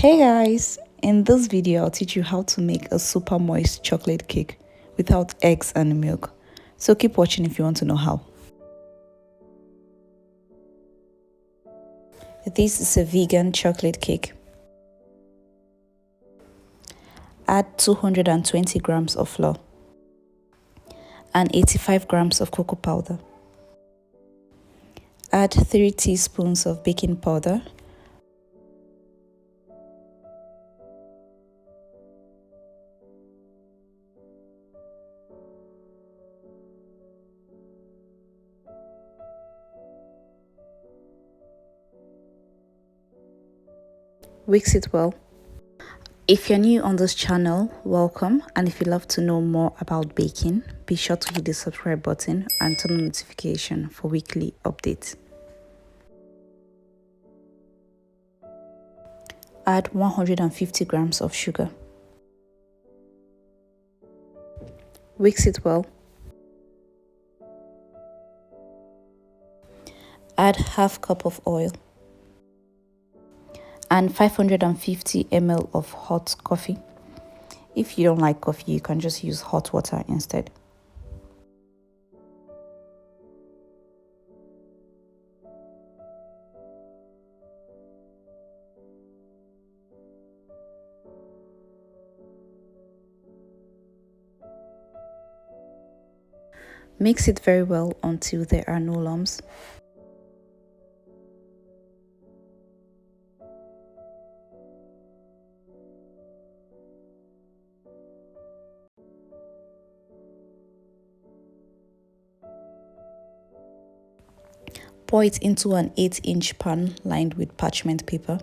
Hey guys, in this video I'll teach you how to make a super moist chocolate cake without eggs and milk. So keep watching if you want to know how. This is a vegan chocolate cake. Add 220 grams of flour and 85 grams of cocoa powder. Add 3 teaspoons of baking powder, mix it well. If you're new on this channel, welcome, and if you'd love to know more about baking, be sure to hit the subscribe button and turn on notification for weekly updates. Add 150 grams of sugar. Mix it well. Add half cup of oil and 550 ml of hot coffee. If you don't like coffee, you can just use hot water instead. Mix it very well until there are no lumps. Pour it into an 8-inch pan lined with parchment paper.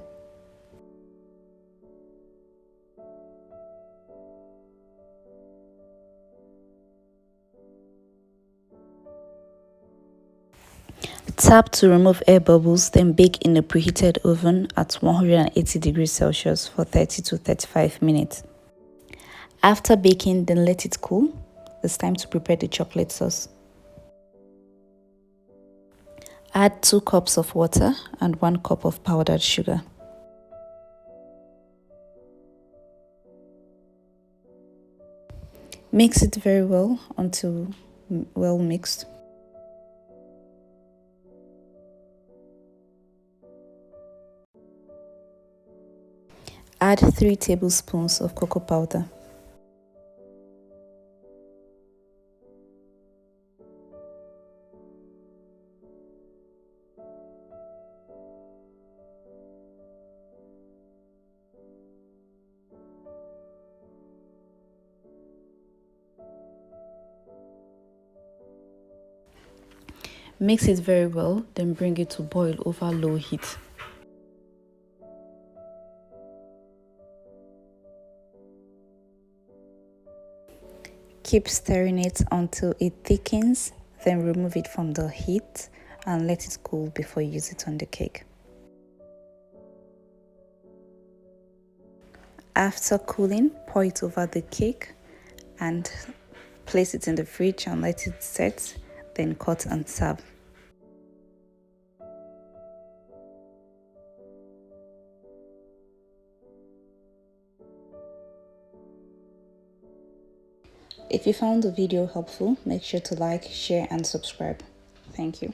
Tap to remove air bubbles, then bake in a preheated oven at 180 degrees Celsius for 30 to 35 minutes. After baking, then let it cool. It's time to prepare the chocolate sauce. Add 2 cups of water and 1 cup of powdered sugar. Mix it very well until well mixed. Add 3 tablespoons of cocoa powder. Mix it very well, then bring it to boil over low heat. Keep stirring it until it thickens, then remove it from the heat and let it cool before you use it on the cake. After cooling, pour it over the cake and place it in the fridge and let it set, then cut and serve. If you found the video helpful, make sure to like, share and subscribe. Thank you.